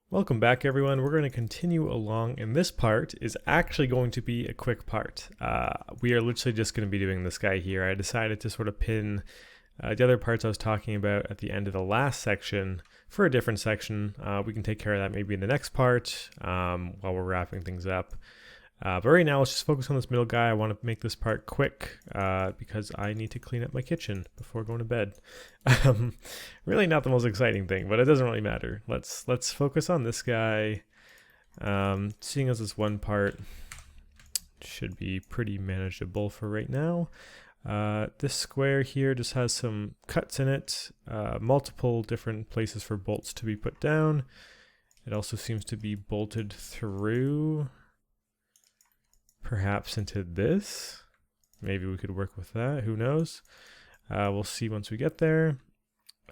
Welcome back, everyone. We're going to continue along, and this part is actually going to be a quick part. We are literally just going to be doing this guy here. I decided to sort of pin the other parts I was talking about at the end of the last section for a different section. We can take care of that maybe in the next part while we're wrapping things up. But right now, let's just focus on this middle guy. I want to make this part quick because I need to clean up my kitchen before going to bed. Really not the most exciting thing, but it doesn't really matter. Let's focus on this guy. Seeing as this one part should be pretty manageable for right now. This square here just has some cuts in it, multiple different places for bolts to be put down. It also seems to be bolted through, perhaps into this. Maybe we could work with that, who knows? We'll see once we get there.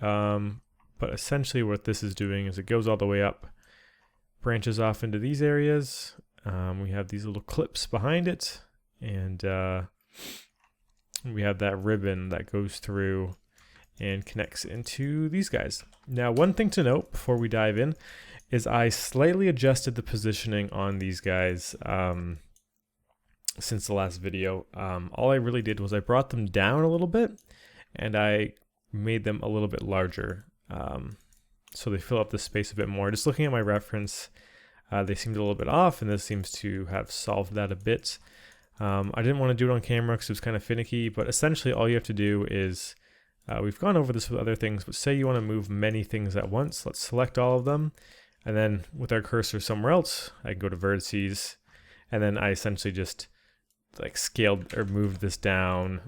But essentially what this is doing is it goes all the way up, branches off into these areas. We have these little clips behind it, and we have that ribbon that goes through and connects into these guys. Now, one thing to note before we dive in is I slightly adjusted the positioning on these guys since the last video. All I really did was I brought them down a little bit and I made them a little bit larger, so they fill up the space a bit more. Just looking at my reference, they seemed a little bit off, and this seems to have solved that a bit. I didn't want to do it on camera because it was kind of finicky, but essentially all you have to do is, we've gone over this with other things, but say you want to move many things at once. Let's select all of them, and then with our cursor somewhere else, I can go to vertices, and then I essentially just like scaled or moved this down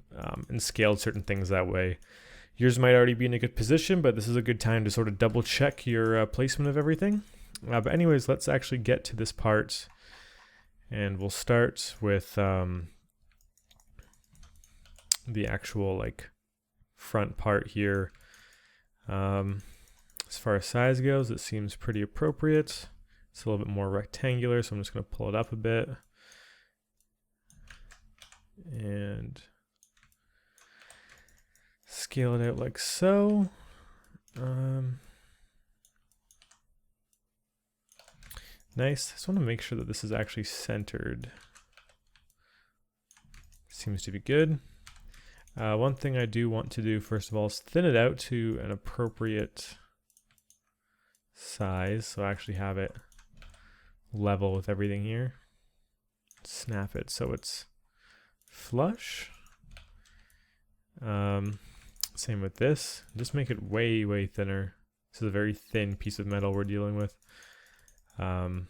and scaled certain things that way. Yours might already be in a good position, but this is a good time to sort of double check your placement of everything. But anyways, let's actually get to this part, and we'll start with the actual like front part here. As far as size goes, it seems pretty appropriate. It's a little bit more rectangular, so I'm just going to pull it up a bit. And scale it out like so. Nice. I just want to make sure that this is actually centered. Seems to be good. One thing I do want to do first of all is thin it out to an appropriate size, so I actually have it level with everything here. Snap it so it's flush. Same with this. Just make it way thinner. This is a very thin piece of metal we're dealing with. What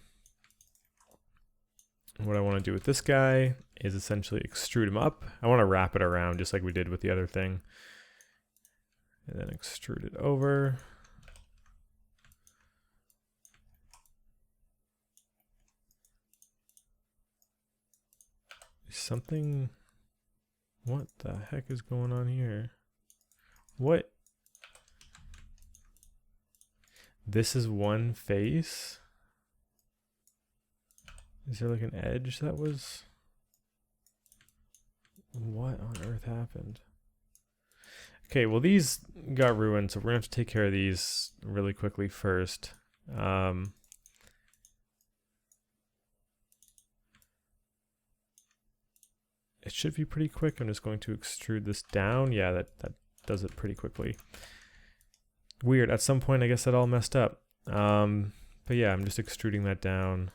I want to do with this guy is essentially extrude him up. I want to wrap it around just like we did with the other thing, and then extrude it over. Something. What the heck is going on here? What? This is one face? Is there like an edge that was? What on earth happened? Okay, well these got ruined, so we're gonna have to take care of these really quickly first. It should be pretty quick. I'm just going to extrude this down. Yeah, that does it pretty quickly. Weird, at some point I guess that all messed up. But yeah, I'm just extruding that down.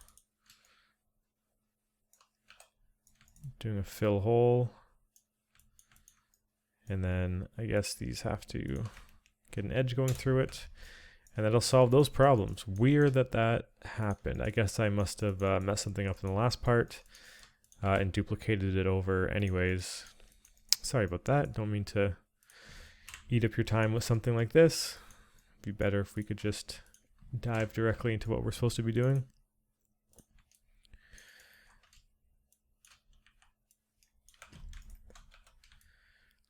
Doing a fill hole. And then I guess these have to get an edge going through it. And that'll solve those problems. Weird that happened. I guess I must have messed something up in the last part. And duplicated it over anyways. Sorry about that. Don't mean to eat up your time with something like this. It'd be better if we could just dive directly into what we're supposed to be doing.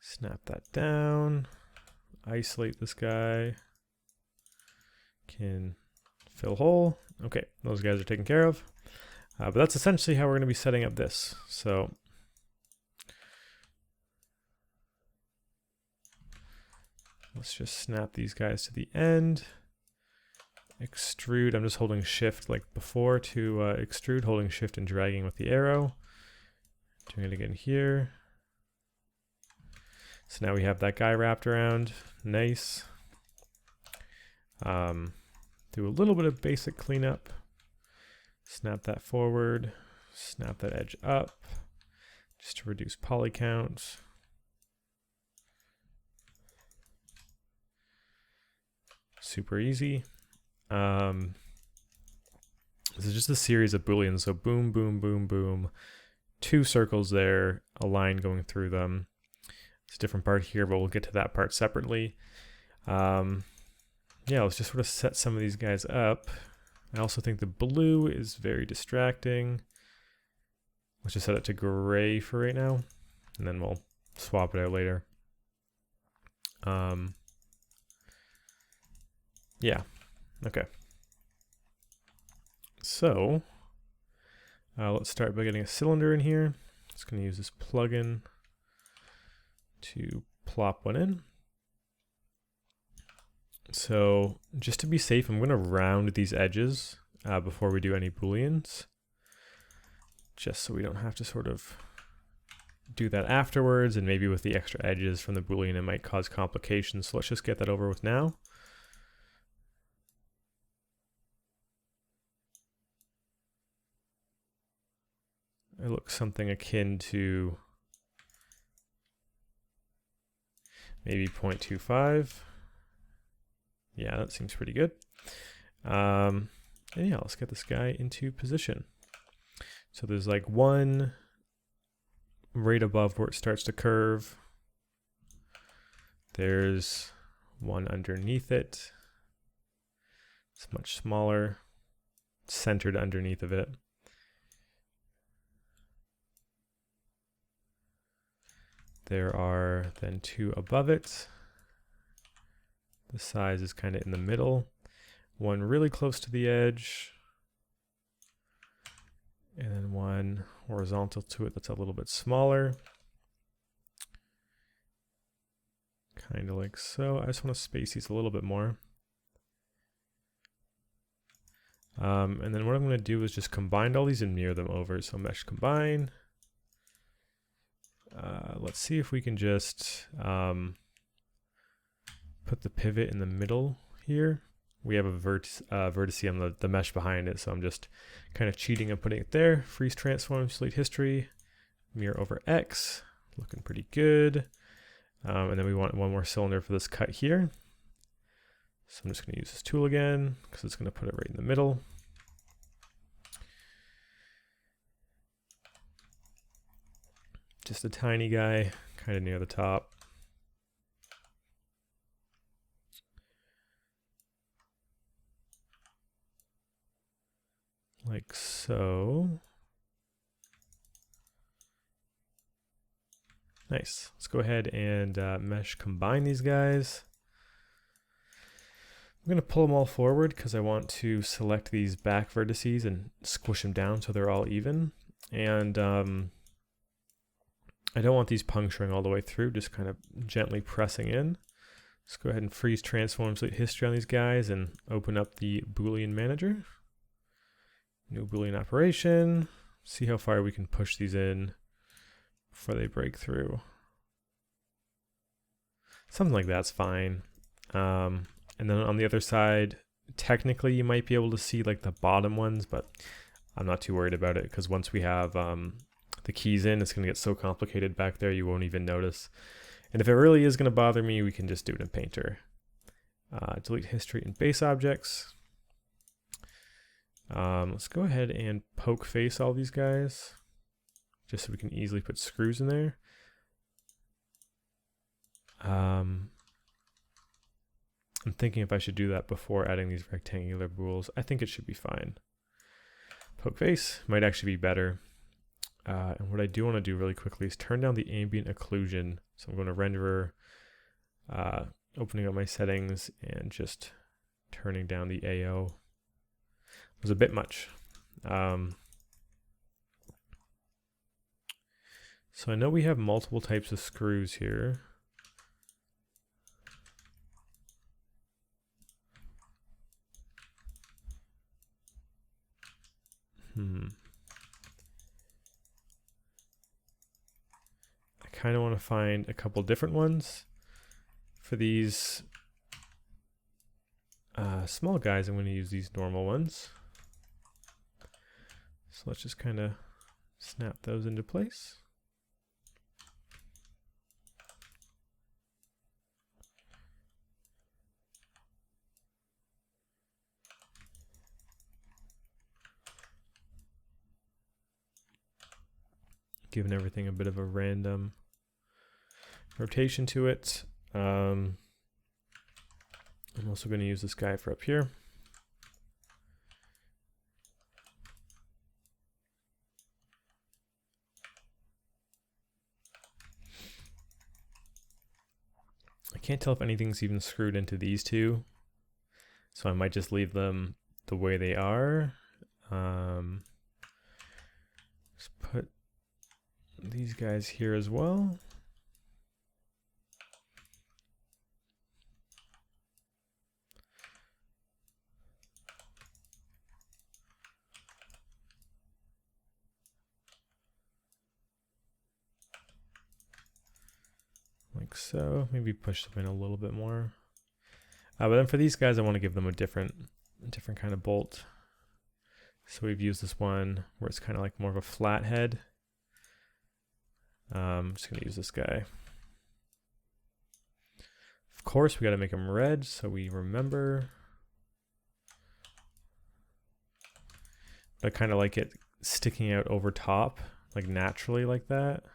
Snap that down. Isolate this guy. Can fill hole. Okay, those guys are taken care of. But that's essentially how we're going to be setting up this. So let's just snap these guys to the end. extrude, I'm just holding shift like before to extrude, holding shift and dragging with the arrow. Doing it again here. So now we have that guy wrapped around. Nice. Do a little bit of basic cleanup. Snap that forward. Snap that edge up. Just to reduce poly count. Super easy. This is just a series of booleans. So boom, boom, boom, boom. 2 circles there, a line going through them. It's a different part here, but we'll get to that part separately. Yeah, let's just sort of set some of these guys up. I also think the blue is very distracting. Let's just set it to gray for right now, and then we'll swap it out later. Yeah, okay. So, let's start by getting a cylinder in here. Just going to use this plugin to plop one in. So, just to be safe, I'm going to round these edges before we do any booleans, just so we don't have to sort of do that afterwards, and maybe with the extra edges from the boolean it might cause complications. So let's just get that over with now. It looks something akin to maybe 0.25. Yeah, that seems pretty good. And yeah, let's get this guy into position. So there's like one right above where it starts to curve. There's one underneath it. It's much smaller, centered underneath of it. There are then 2 above it. The size is kind of in the middle. One really close to the edge. And then one horizontal to it that's a little bit smaller. Kind of like so. I just want to space these a little bit more. And then what I'm going to do is just combine all these and mirror them over. So mesh combine. Let's see if we can just put the pivot in the middle here. We have a vertex on the mesh behind it, so I'm just kind of cheating and putting it there. Freeze transform, delete history, mirror over X, looking pretty good. And then we want one more cylinder for this cut here. So I'm just going to use this tool again because it's going to put it right in the middle. Just a tiny guy, kind of near the top. Like so. Nice. Let's go ahead and mesh combine these guys. I'm going to pull them all forward because I want to select these back vertices and squish them down so they're all even. And I don't want these puncturing all the way through, just kind of gently pressing in. Let's go ahead and freeze transform, delete history on these guys and open up the Boolean manager. New Boolean operation. See how far we can push these in before they break through. Something like that's fine. And then on the other side, technically you might be able to see like the bottom ones, but I'm not too worried about it because once we have the keys in, it's going to get so complicated back there you won't even notice. And if it really is going to bother me, we can just do it in Painter. Delete history and base objects. Let's go ahead and poke face all these guys just so we can easily put screws in there. I'm thinking if I should do that before adding these rectangular bools. I think it should be fine. Poke face might actually be better. And what I do want to do really quickly is turn down the ambient occlusion. So I'm going to renderer, opening up my settings and just turning down the AO. It was a bit much. So I know we have multiple types of screws here. I kind of want to find a couple different ones. For these small guys, I'm going to use these normal ones. So let's just kind of snap those into place. Giving everything a bit of a random rotation to it. I'm also going to use this guy for up here. I can't tell if anything's even screwed into these two, so I might just leave them the way they are. Let's put these guys here as well. Like so, maybe push them in a little bit more. But then for these guys, I want to give them a different kind of bolt. So we've used this one where it's kind of like more of a flat head. I'm just going to use this guy. Of course, we got to make them red so we remember. But I kind of like it sticking out over top, like naturally like that.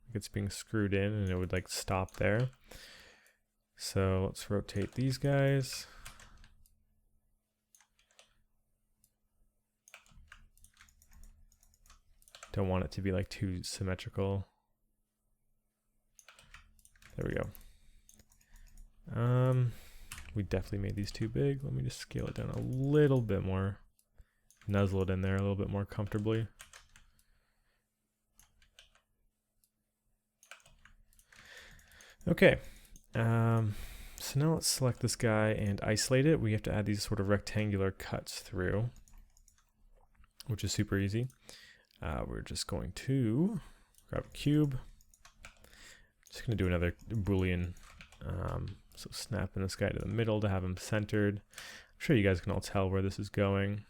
Like it's being screwed in and it would like stop there. So let's rotate these guys. Don't want it to be like too symmetrical. There we go. We definitely made these too big. Let me just scale it down a little bit more. Nuzzle it in there a little bit more comfortably. Okay. So now let's select this guy and isolate it. We have to add these sort of rectangular cuts through, which is super easy. We're just going to grab a cube. Just going to do another Boolean. So snapping this guy to the middle to have him centered. I'm sure you guys can all tell where this is going.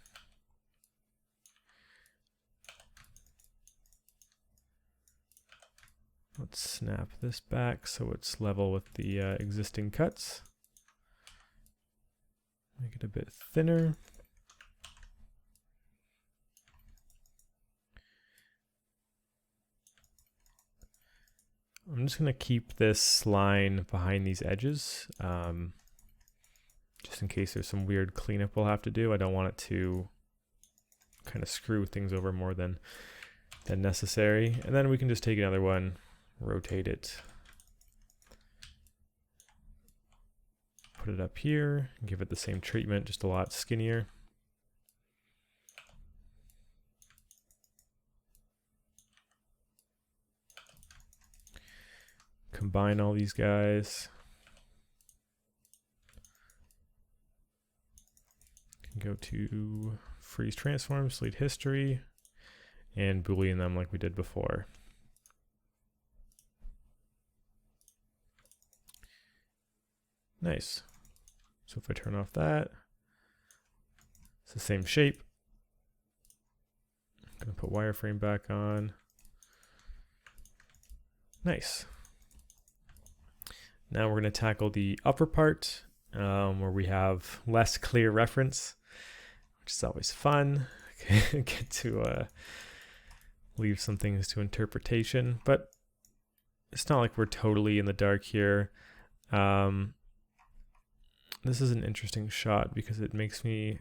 Let's snap this back so it's level with the existing cuts. Make it a bit thinner. I'm just going to keep this line behind these edges, just in case there's some weird cleanup we'll have to do. I don't want it to kind of screw things over more than necessary. And then we can just take another one, rotate it, put it up here, give it the same treatment, just a lot skinnier. Combine all these guys. Go to freeze transform, delete history, and Boolean them like we did before. Nice. So if I turn off that, it's the same shape. I'm going to put wireframe back on. Nice. Now we're going to tackle the upper part where we have less clear reference, which is always fun. Get to leave some things to interpretation, but it's not like we're totally in the dark here. This is an interesting shot because it makes me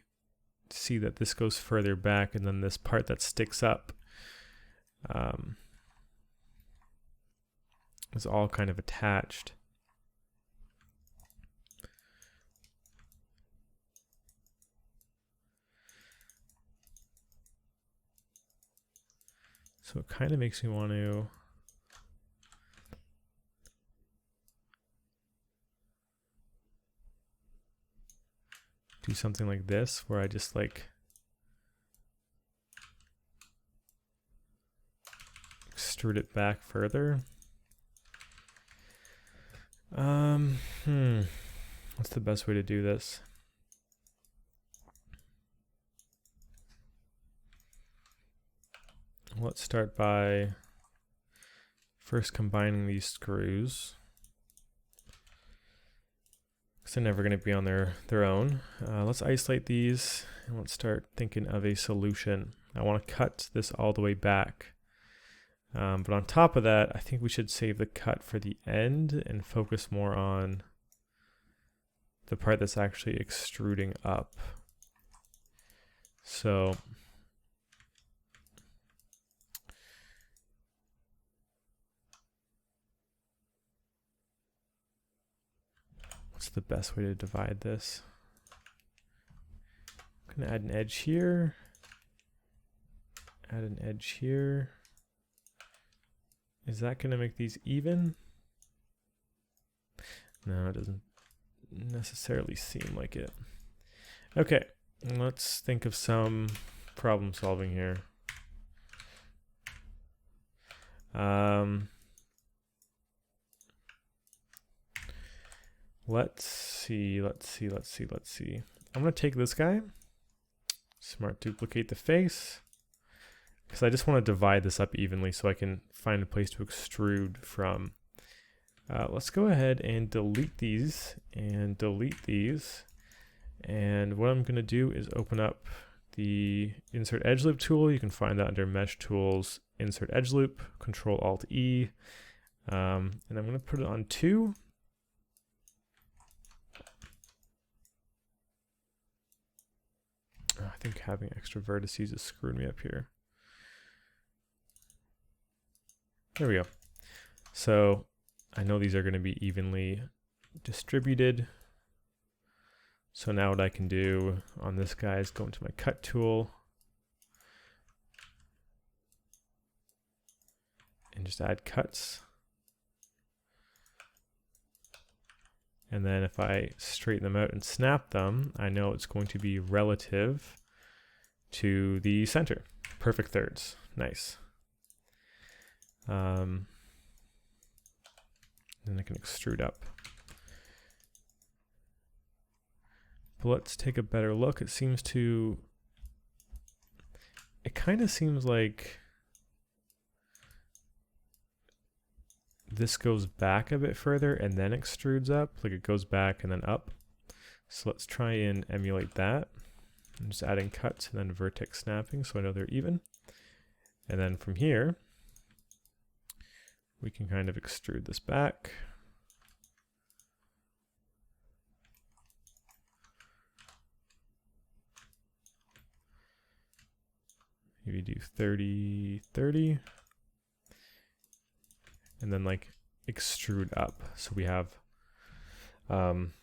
see that this goes further back and then this part that sticks up is all kind of attached. So it kind of makes me want to do something like this, where I just like extrude it back further. What's the best way to do this? Let's start by first combining these screws, because they're never going to be on their own. Let's isolate these, and let's start thinking of a solution. I want to cut this all the way back. But on top of that, I think we should save the cut for the end and focus more on the part that's actually extruding up. So what's the best way to divide this? I'm going to add an edge here, add an edge here. Is that going to make these even? No, it doesn't necessarily seem like it. Okay, let's think of some problem solving here. Let's see. I'm going to take this guy, smart duplicate the face, because I just want to divide this up evenly so I can find a place to extrude from. Let's go ahead and delete these and delete these. And what I'm going to do is open up the Insert Edge Loop tool. You can find that under Mesh Tools, Insert Edge Loop, Control-Alt-E. And I'm going to put it on 2. I think having extra vertices is screwing me up here. There we go. So I know these are going to be evenly distributed. So now what I can do on this guy is go into my cut tool and just add cuts. And then if I straighten them out and snap them, I know it's going to be relative to the center. Perfect thirds. Nice. Then I can extrude up. But let's take a better look. It kind of seems like this goes back a bit further and then extrudes up, like it goes back and then up. So let's try and emulate that. I'm just adding cuts and then vertex snapping so I know they're even. And then from here, we can kind of extrude this back. Maybe do 30, 30. And then like extrude up. So we have some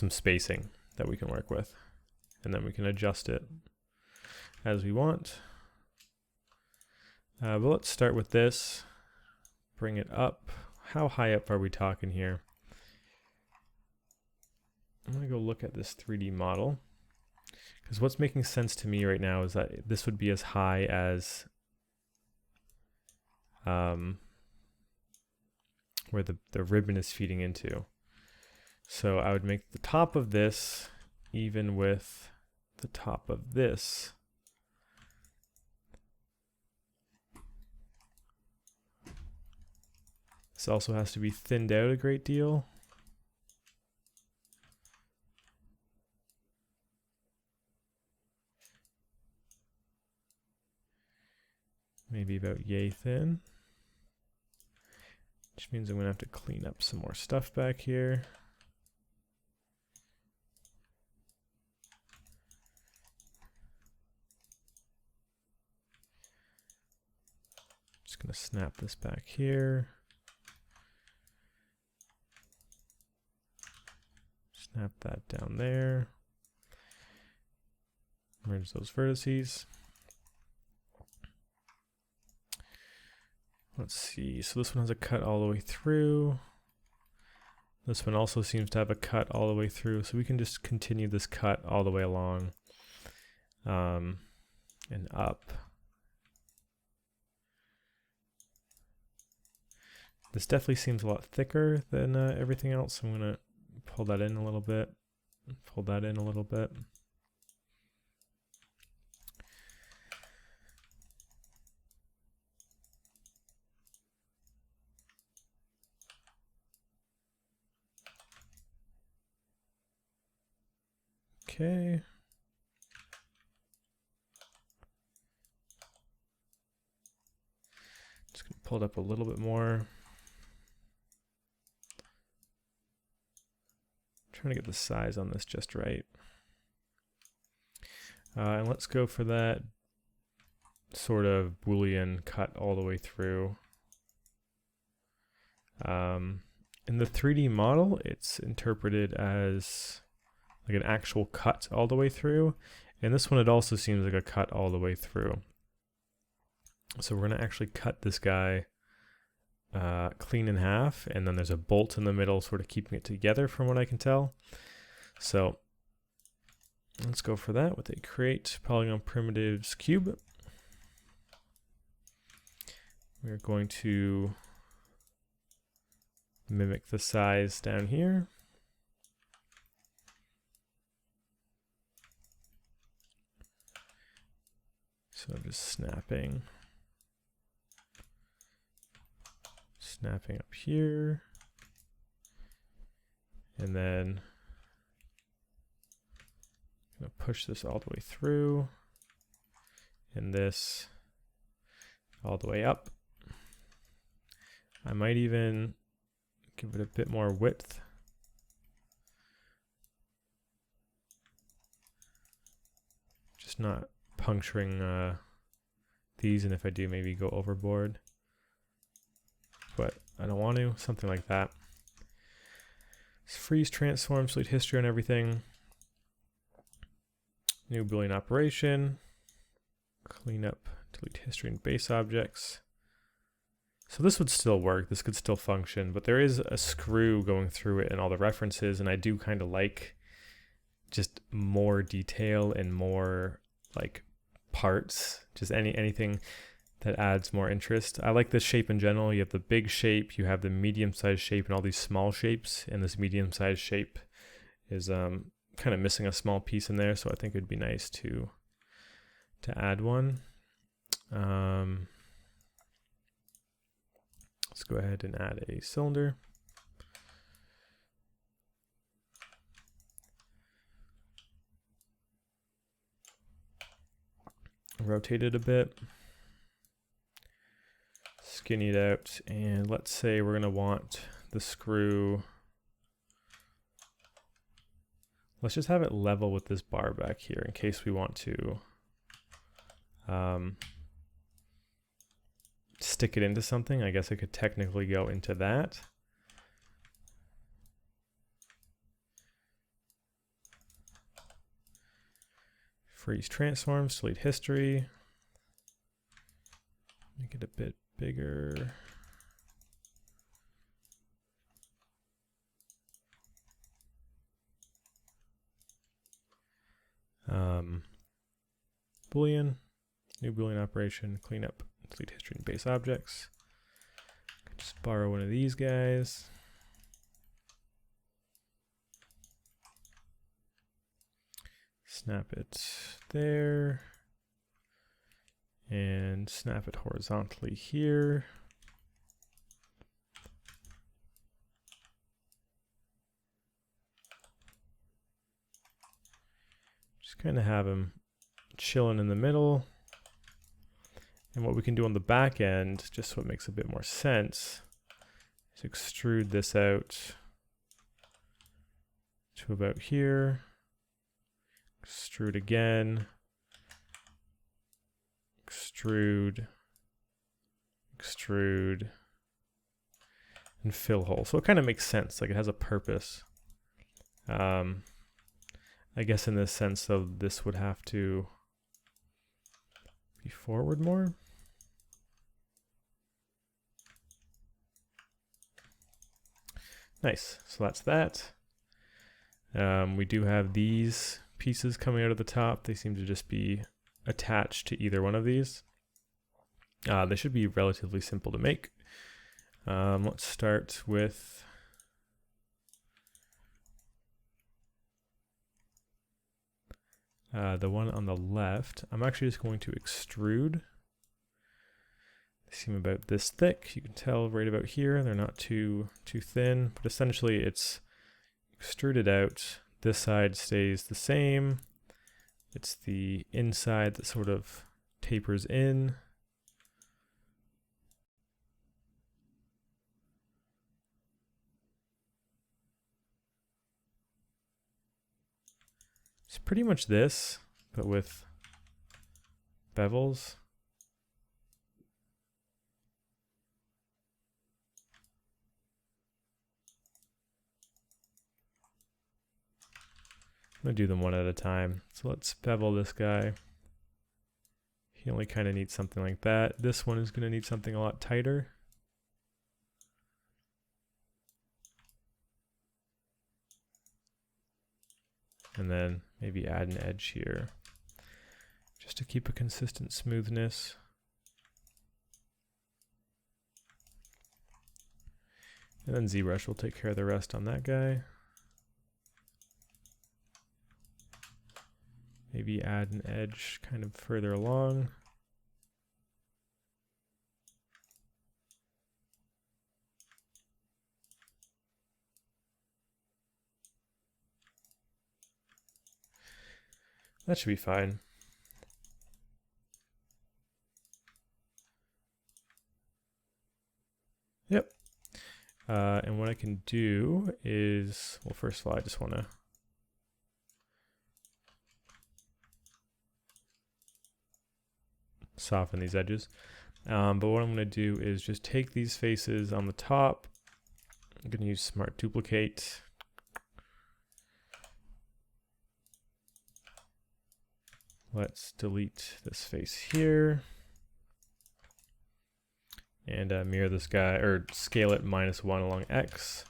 spacing that we can work with. And then we can adjust it as we want. But let's start with this. Bring it up. How high up are we talking here? I'm going to go look at this 3D model. Because what's making sense to me right now is that this would be as high as where the ribbon is feeding into. So I would make the top of this even with the top of this. This also has to be thinned out a great deal. Maybe about yay thin. Which means I'm going to have to clean up some more stuff back here. Just going to snap this back here. Snap that down there. Merge those vertices. Let's see, so this one has a cut all the way through. This one also seems to have a cut all the way through, so we can just continue this cut all the way along and up. This definitely seems a lot thicker than everything else. I'm going to pull that in a little bit, pull that in a little bit. Okay. Just going to pull it up a little bit more. Trying to get the size on this just right. And let's go for that sort of Boolean cut all the way through. In the 3D model, it's interpreted as like an actual cut all the way through. And this one, it also seems like a cut all the way through. So we're going to actually cut this guy clean in half, and then there's a bolt in the middle sort of keeping it together from what I can tell. So let's go for that with a create polygon primitives cube. We're going to mimic the size down here. So I'm just snapping up here, and then I'm going to push this all the way through, and this all the way up. I might even give it a bit more width. Just not puncturing these, and if I do, maybe go overboard. But I don't want to, something like that. Freeze, transform, delete history on everything. New Boolean operation. Clean up, delete history and base objects. So this would still work, this could still function, but there is a screw going through it and all the references, and I do kind of like just more detail and more like parts, just anything that adds more interest. I like this shape in general. You have the big shape, you have the medium-sized shape, and all these small shapes, and this medium-sized shape is kind of missing a small piece in there, so I think it'd be nice to add one. Let's go ahead and add a cylinder. Rotate it a bit. Skinny it out, and let's say we're going to want the screw. Let's just have it level with this bar back here in case we want to stick it into something. I guess I could technically go into that. Freeze transforms, delete history. Make it a bit bigger. Boolean, new Boolean operation, clean up, delete history and base objects. Just borrow one of these guys. Snap it there. And snap it horizontally here. Just kind of have them chilling in the middle. And what we can do on the back end, just so it makes a bit more sense, is extrude this out to about here. Extrude again. Extrude, extrude, and fill hole. So it kind of makes sense, like it has a purpose. I guess in this sense, though, this would have to be forward more. Nice, so that's that. We do have these pieces coming out of the top. They seem to just be attached to either one of these. They should be relatively simple to make. Let's start with the one on the left. I'm actually just going to extrude. They seem about this thick. You can tell right about here they're not too thin, but essentially it's extruded out. This side stays the same. It's the inside that sort of tapers in. It's pretty much this, but with bevels. I'm going to do them one at a time. So let's bevel this guy. He only kind of needs something like that. This one is going to need something a lot tighter. And then maybe add an edge here just to keep a consistent smoothness. And then Zbrush will take care of the rest on that guy. Maybe add an edge kind of further along. That should be fine. Yep. And what I can do is, well, first of all, I just want to soften these edges. But what I'm going to do is just take these faces on the top. I'm going to use Smart Duplicate. Let's delete this face here. And mirror this guy, or scale it -1 along X.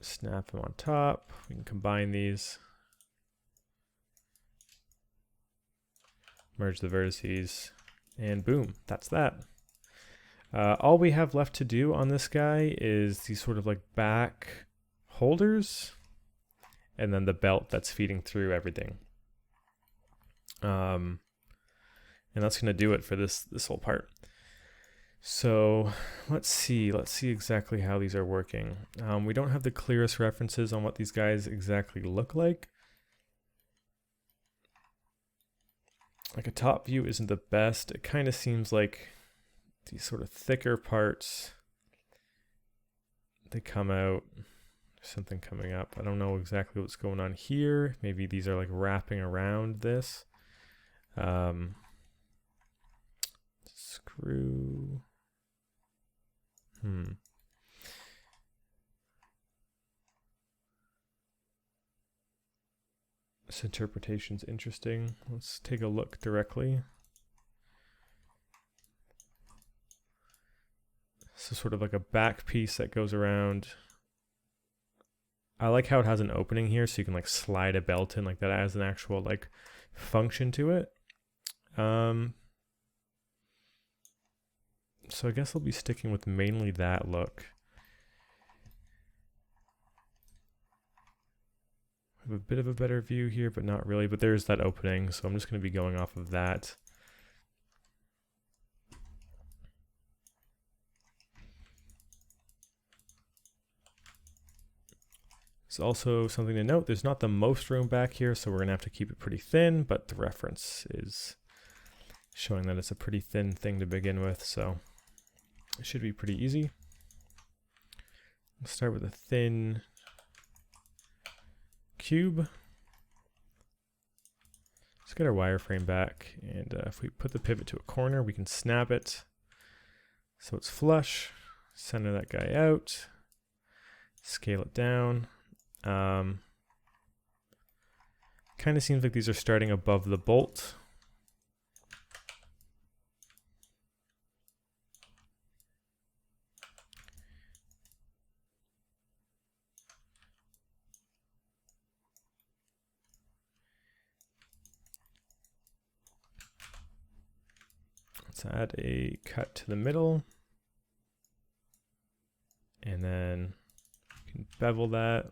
Snap him on top. We can combine these. Merge the vertices. And boom, that's that. All we have left to do on this guy is these sort of like back holders. And then the belt that's feeding through everything. And that's going to do it for this whole part. So let's see exactly how these are working. We don't have the clearest references on what these guys exactly look like. Like a top view isn't the best. It kind of seems like these sort of thicker parts, they come out, there's something coming up. I don't know exactly what's going on here. Maybe these are like wrapping around this. Screw. This interpretation's interesting. Let's take a look directly. So sort of like a back piece that goes around. I like how it has an opening here, so you can like slide a belt in like that as an actual like function to it. So I guess I'll be sticking with mainly that look. I have a bit of a better view here, but not really. But there's that opening, so I'm just going to be going off of that. There's also something to note. There's not the most room back here, so we're going to have to keep it pretty thin, but the reference is showing that it's a pretty thin thing to begin with, so it should be pretty easy. Let's start with a thin cube. Let's get our wireframe back, and if we put the pivot to a corner, we can snap it so it's flush. Center that guy out, scale it down. Kind of seems like these are starting above the bolt. Let's add a cut to the middle. And then you can bevel that.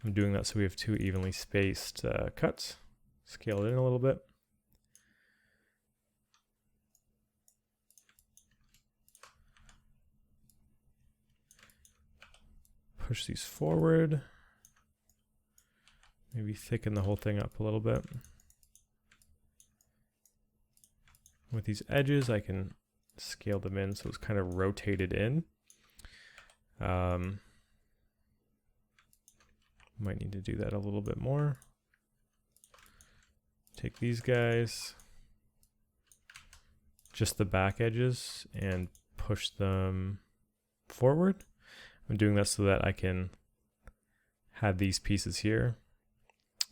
I'm doing that so we have two evenly spaced cuts. Scale it in a little bit. Push these forward. Maybe thicken the whole thing up a little bit. With these edges, I can scale them in so it's kind of rotated in. Might need to do that a little bit more. Take these guys, just the back edges, and push them forward. I'm doing that so that I can have these pieces here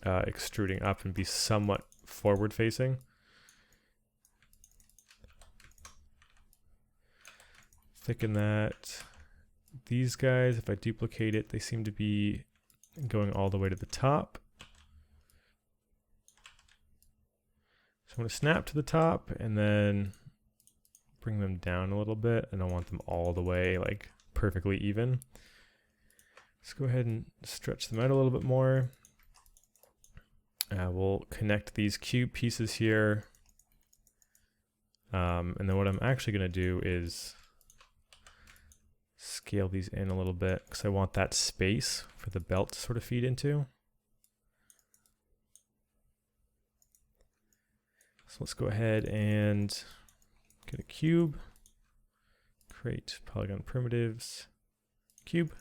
extruding up and be somewhat forward facing. Thicken that. These guys, if I duplicate it, they seem to be going all the way to the top. So I'm going to snap to the top and then bring them down a little bit. I don't want them all the way like perfectly even. Let's go ahead and stretch them out a little bit more. We'll connect these cube pieces here. And then what I'm actually going to do is scale these in a little bit because I want that space for the belt to sort of feed into. So let's go ahead and get a cube, create polygon primitives, cube.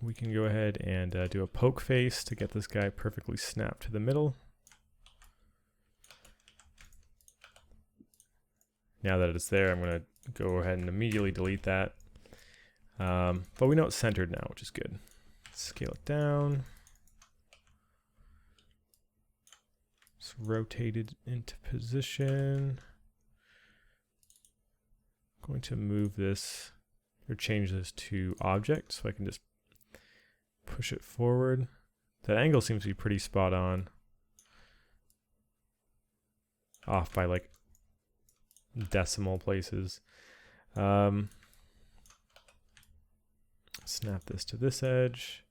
We can go ahead and do a poke face to get this guy perfectly snapped to the middle. Now that it's there, I'm going to go ahead and immediately delete that. But we know it's centered now, which is good. Scale it down. It's rotated into position. I'm going to move this or change this to object so I can just push it forward. That angle seems to be pretty spot on. Off by like decimal places. Snap this to this edge.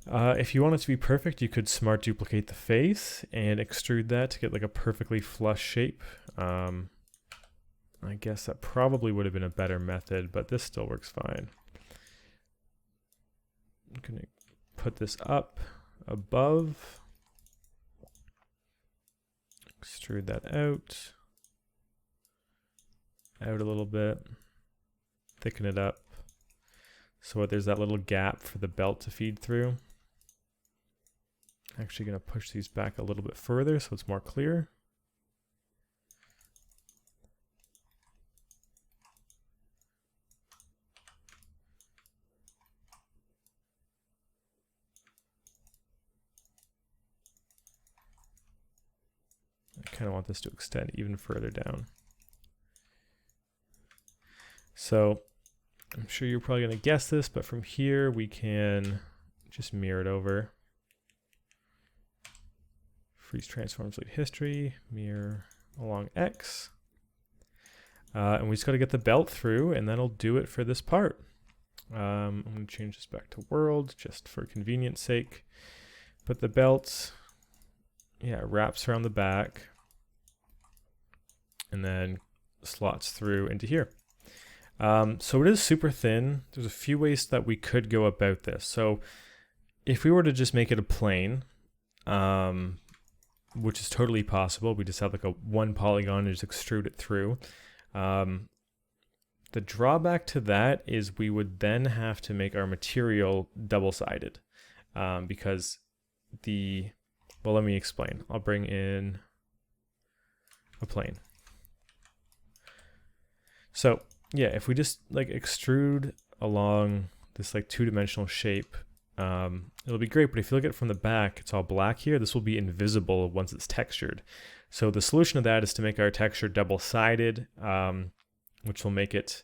If you want it to be perfect, you could smart duplicate the face and extrude that to get like a perfectly flush shape. I guess that probably would have been a better method, but this still works fine. I'm going to put this up above, extrude that out a little bit, thicken it up so there's that little gap for the belt to feed through. Actually going to push these back a little bit further so it's more clear. I kind of want this to extend even further down. So I'm sure you're probably going to guess this, but from here we can just mirror it over. Freeze transforms lead history, mirror along X. And we just got to get the belt through, and that'll do it for this part. I'm going to change this back to world just for convenience sake. But the belt, yeah, wraps around the back and then slots through into here. So it is super thin. There's a few ways that we could go about this. So if we were to just make it a plane, which is totally possible, we just have like a one polygon and just extrude it through. The drawback to that is we would then have to make our material double-sided because well, let me explain. I'll bring in a plane. So yeah, if we just like extrude along this like two-dimensional shape, it'll be great, but if you look at it from the back, it's all black here. This will be invisible once it's textured. So the solution to that is to make our texture double-sided, which will make it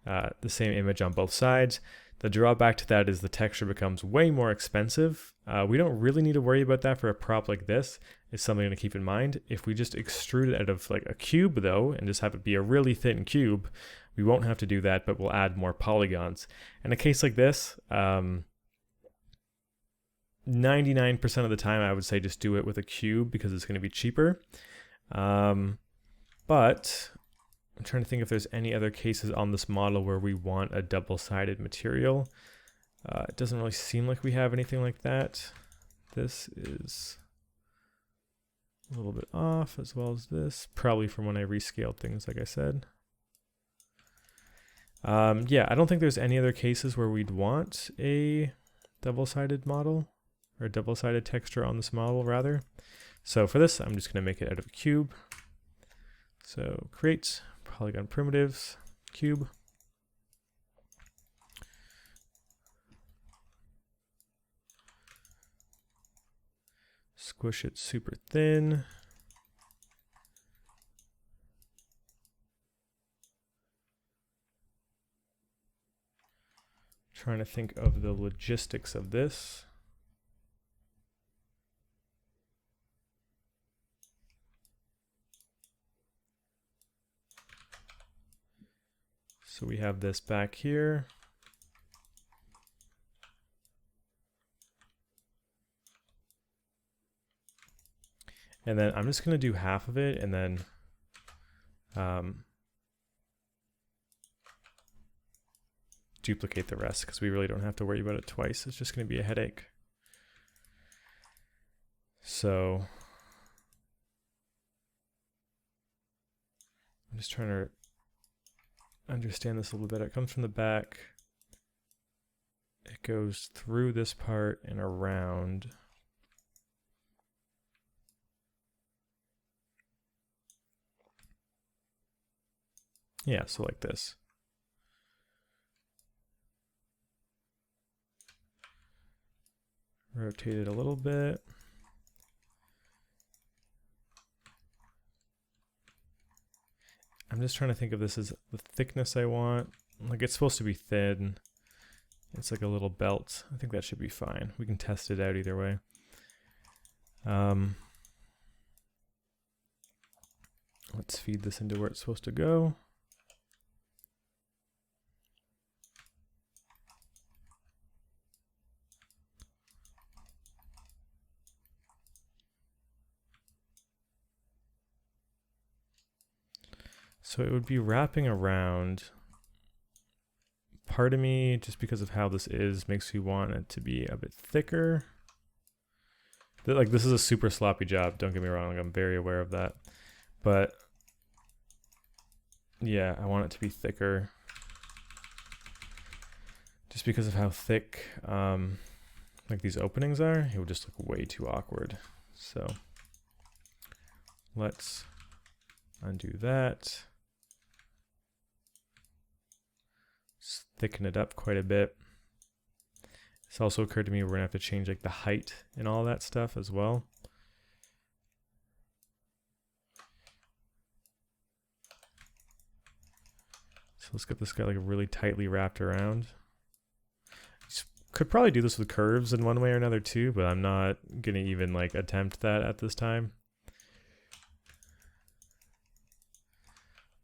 the same image on both sides. The drawback to that is the texture becomes way more expensive. We don't really need to worry about that for a prop like this. It's something to keep in mind. If we just extrude it out of like a cube though, and just have it be a really thin cube, we won't have to do that, but we'll add more polygons. In a case like this, 99% of the time I would say just do it with a cube because it's going to be cheaper. But I'm trying to think if there's any other cases on this model where we want a double-sided material. It doesn't really seem like we have anything like that. This is a little bit off, as well as this, probably from when I rescaled things, like I said. Yeah, I don't think there's any other cases where we'd want a double-sided model, or a double-sided texture on this model, rather. So for this, I'm just going to make it out of a cube. So create polygon primitives, cube. Squish it super thin. Trying to think of the logistics of this. So we have this back here. And then I'm just going to do half of it and then duplicate the rest because we really don't have to worry about it twice. It's just going to be a headache. So I'm just trying to understand this a little bit. It comes from the back. It goes through this part and around. Yeah, so like this. Rotate it a little bit. I'm just trying to think of this as the thickness I want. Like it's supposed to be thin. It's like a little belt. I think that should be fine. We can test it out either way. Let's feed this into where it's supposed to go. So it would be wrapping around. Part of me, just because of how this is, makes me want it to be a bit thicker. Like this is a super sloppy job, don't get me wrong, like I'm very aware of that. But yeah, I want it to be thicker. Just because of how thick like these openings are, it would just look way too awkward. So let's undo that. Just thicken it up quite a bit. It's also occurred to me we're gonna have to change like the height and all that stuff as well. So let's get this guy like really tightly wrapped around. Could probably do this with curves in one way or another too, but I'm not gonna even like attempt that at this time.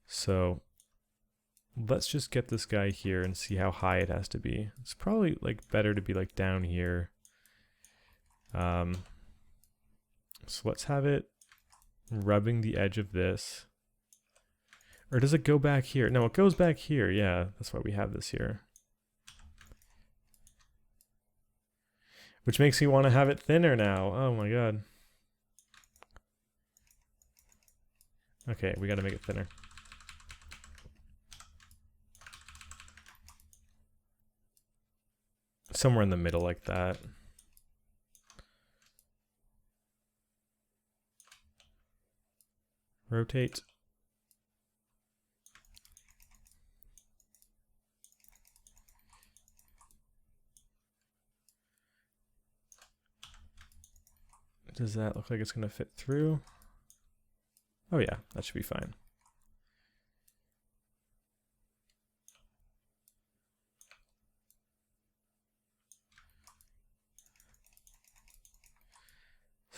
So let's just get this guy here and see how high it has to be. It's probably like better to be like down here. So let's have it rubbing the edge of this. Or does it go back here? No, it goes back here. Yeah, that's why we have this here. Which makes me want to have it thinner now. Oh my god. Okay, we got to make it thinner. Somewhere in the middle like that. Rotate. Does that look like it's going to fit through? Oh yeah, that should be fine.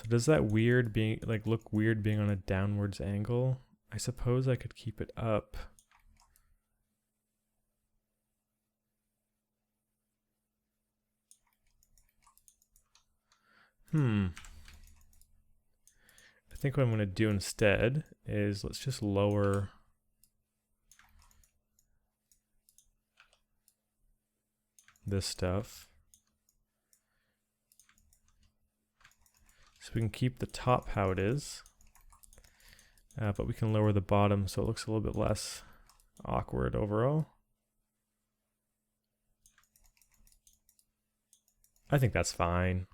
So does that weird being, like, look weird being on a downwards angle? I suppose I could keep it up. I think what I'm going to do instead is let's just lower this stuff. So we can keep the top how it is, but we can lower the bottom so it looks a little bit less awkward overall. I think that's fine.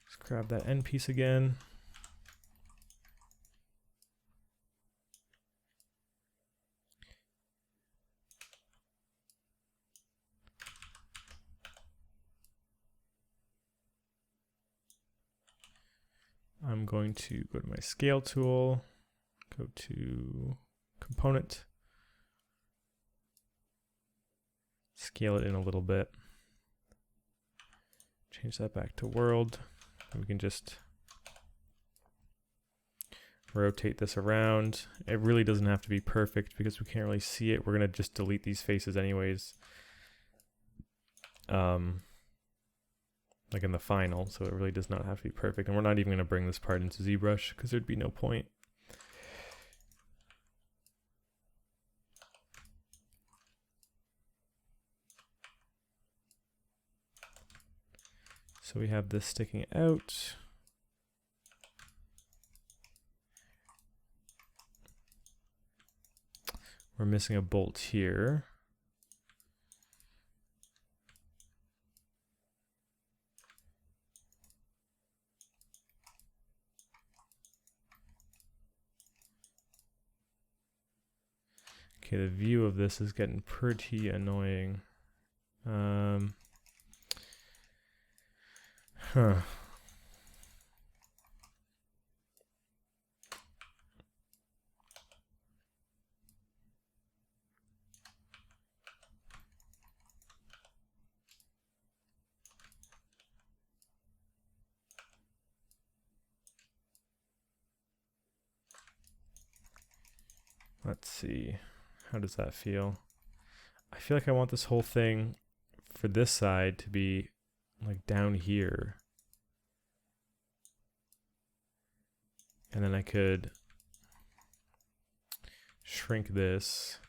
Let's grab that end piece again. I'm going to go to my scale tool, go to component, scale it in a little bit, change that back to world, and we can just rotate this around. It really doesn't have to be perfect because we can't really see it. We're going to just delete these faces anyways. Like in the final, so it really does not have to be perfect. And we're not even going to bring this part into Zbrush because there'd be no point. So we have this sticking out. We're missing a bolt here. Okay, the view of this is getting pretty annoying. Let's see. How does that feel? I feel like I want this whole thing for this side to be like down here. And then I could shrink this.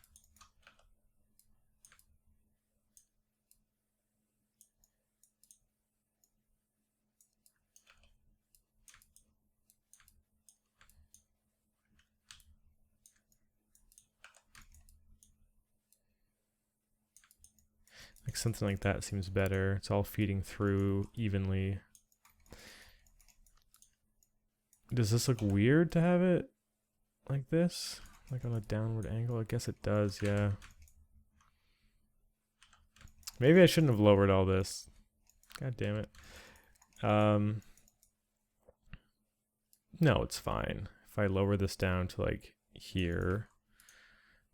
Like something like that seems better. It's all feeding through evenly. Does this look weird to have it like this? Like on a downward angle? I guess it does, yeah. Maybe I shouldn't have lowered all this. God damn it. No, it's fine. If I lower this down to like here,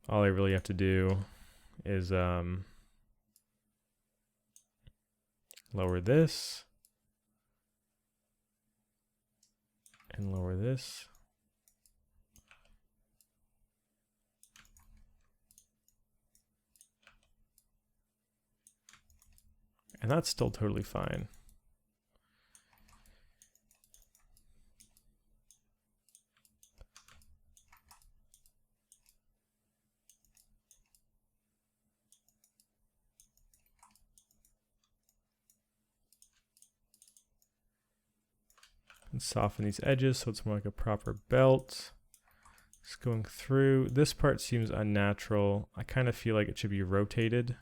all I really have to do is lower this and lower this. And that's still totally fine. And soften these edges so it's more like a proper belt. Just going through. This part seems unnatural. I kind of feel like it should be rotated.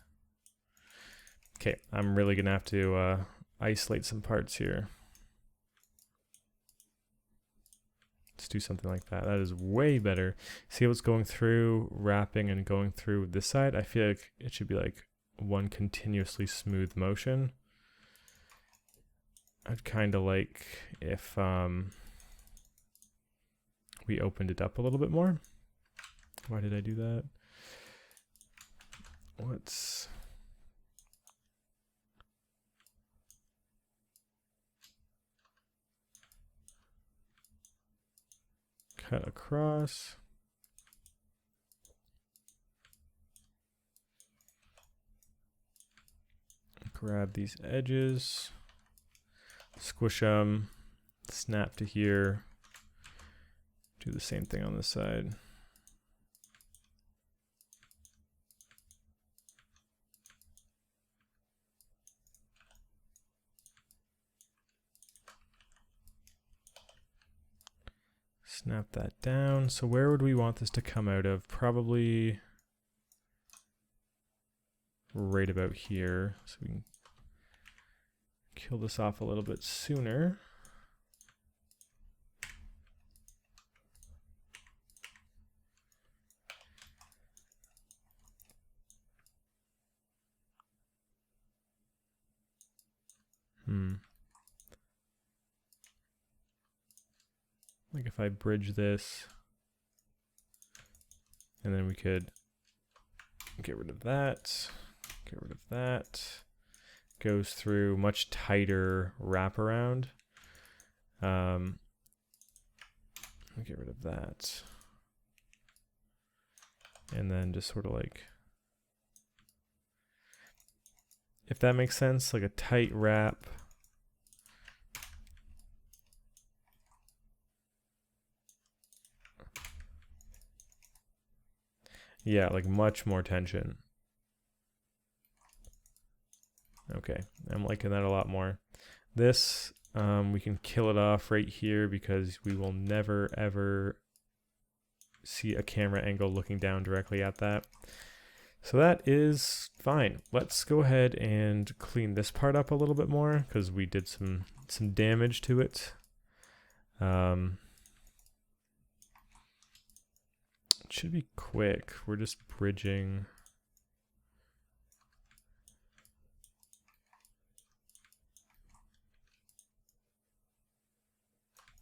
Okay, I'm really gonna have to isolate some parts here. Let's do something like that. That is way better. See what's going through, wrapping and going through this side? I feel like it should be like one continuously smooth motion. I'd kind of like if we opened it up a little bit more. Why did I do that? Let's cut across. Grab these edges, squish them, snap to here, do the same thing on this side. Snap that down. So where would we want this to come out of? Probably right about here. So we can kill this off a little bit sooner. Like if I bridge this, and then we could get rid of that, get rid of that. Goes through much tighter wraparound. Get rid of that. And then just sort of like, if that makes sense, like a tight wrap. Yeah, like much more tension. Okay, I'm liking that a lot more. This, we can kill it off right here because we will never ever see a camera angle looking down directly at that. So that is fine. Let's go ahead and clean this part up a little bit more because we did some damage to it. It should be quick. We're just bridging.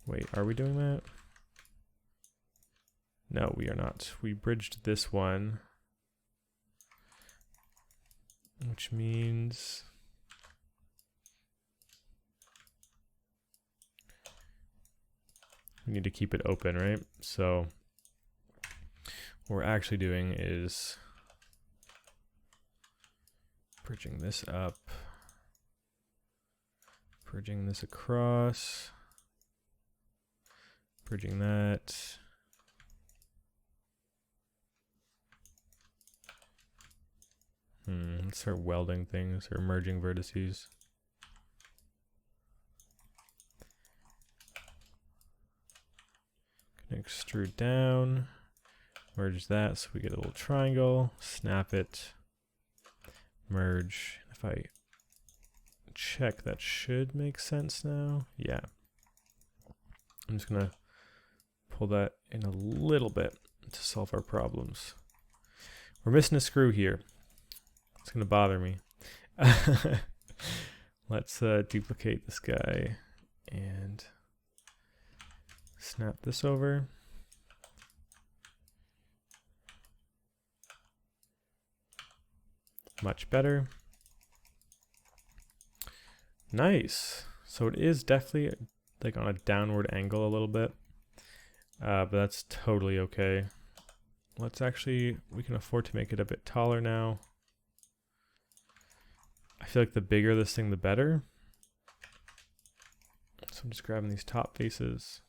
Wait, are we doing that? No, we are not. We bridged this one, which means we need to keep it open, right? So what we're actually doing is bridging this up, bridging this across, bridging that. Let's start welding things or merging vertices. Can extrude down, merge that so we get a little triangle, snap it, merge. If I check, that should make sense now. Yeah. I'm just gonna pull that in a little bit to solve our problems. We're missing a screw here. It's gonna bother me. Let's duplicate this guy and snap this over. Much better. Nice. So it is definitely like on a downward angle a little bit, but that's totally okay. Let's actually, we can afford to make it a bit taller now. I feel like the bigger this thing, the better. So I'm just grabbing these top faces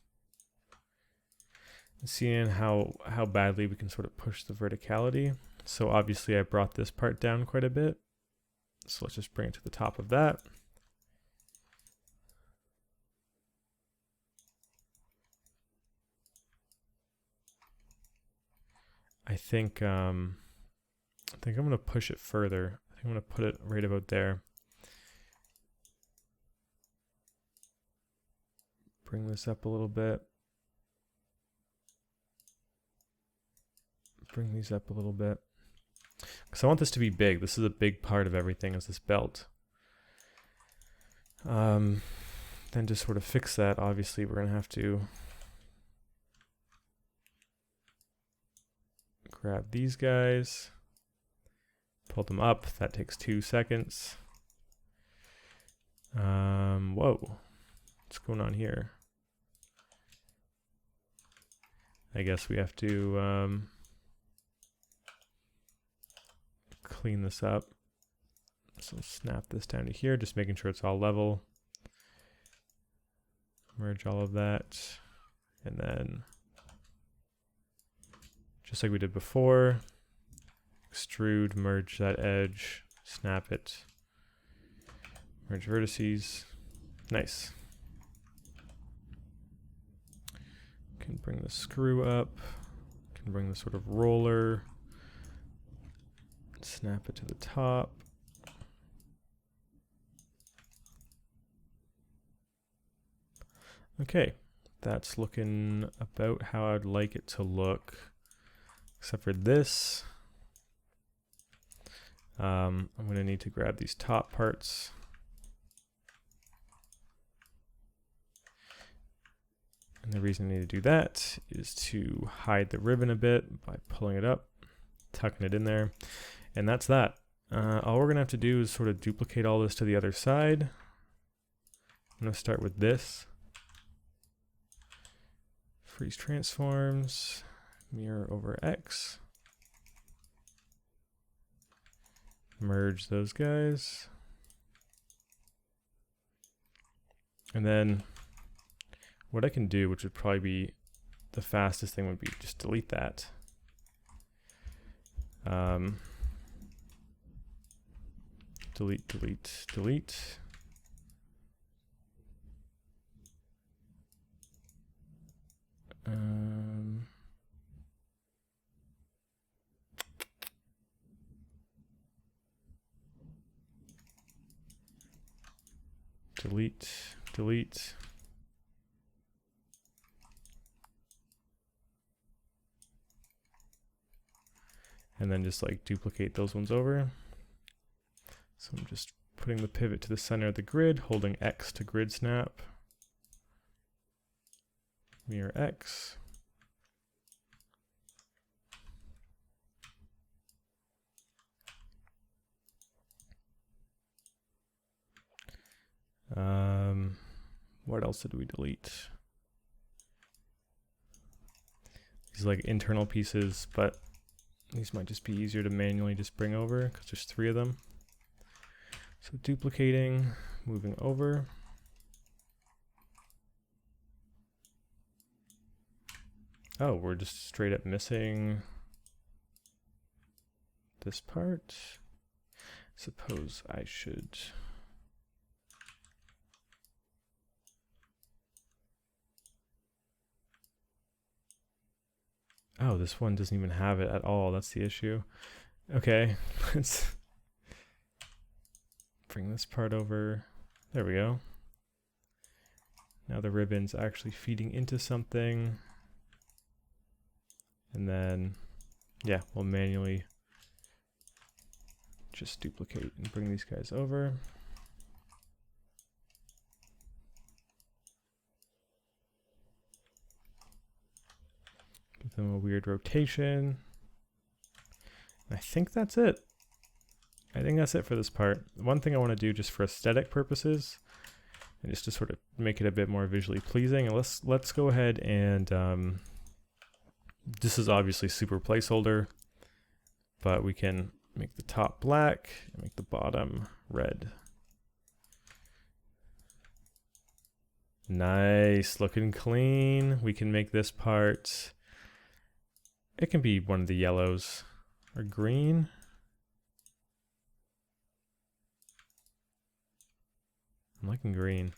and seeing how badly we can sort of push the verticality. So obviously I brought this part down quite a bit. So let's just bring it to the top of that. I think I'm going to push it further. I think I'm going to put it right about there. Bring this up a little bit. Bring these up a little bit. Because I want this to be big. This is a big part of everything, is this belt. Then to sort of fix that, obviously we're going to have to grab these guys, pull them up. That takes 2 seconds. Whoa, what's going on here? I guess we have to clean this up. So snap this down to here, just making sure it's all level. Merge all of that. And then, just like we did before, extrude, merge that edge, snap it, merge vertices. Nice. Can bring the screw up, can bring the sort of roller, snap it to the top. Okay, that's looking about how I'd like it to look, except for this. I'm going to need to grab these top parts. And the reason I need to do that is to hide the ribbon a bit by pulling it up, tucking it in there, and that's that. All we're going to have to do is sort of duplicate all this to the other side. I'm going to start with this. Freeze transforms, mirror over X. Merge those guys. And then what I can do, which would probably be the fastest thing, would be just delete that. Delete, delete, delete. Delete, delete. And then just like duplicate those ones over. So I'm just putting the pivot to the center of the grid, holding X to grid snap. Mirror X. What else did we delete? These like internal pieces, but these might just be easier to manually just bring over because there's 3 of them. So duplicating, moving over. Oh, we're just straight up missing this part. Suppose I should oh, this one doesn't even have it at all. That's the issue. Okay, let's bring this part over. There we go. Now the ribbon's actually feeding into something. And then, yeah, we'll manually just duplicate and bring these guys over. Give them a weird rotation. I think that's it. I think that's it for this part. One thing I want to do just for aesthetic purposes, and just to sort of make it a bit more visually pleasing, and let's go ahead and this is obviously super placeholder, but we can make the top black and make the bottom red. Nice, looking clean. We can make this part, it can be one of the yellows or green. I'm liking green.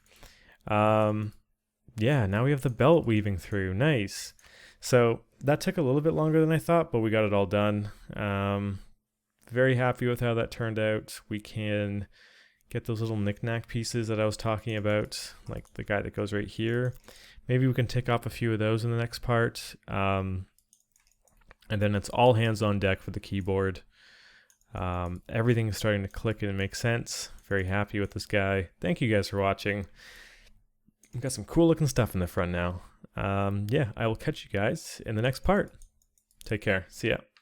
Yeah, now we have the belt weaving through. Nice. So that took a little bit longer than I thought, but we got it all done. Very happy with how that turned out. We can get those little knick-knack pieces that I was talking about, like the guy that goes right here. Maybe we can tick off a few of those in the next part. And then it's all hands on deck for the keyboard. Everything is starting to click and make sense. Very happy with this guy. Thank you guys for watching. We've got some cool looking stuff in the front now. Yeah, I will catch you guys in the next part. Take care. See ya.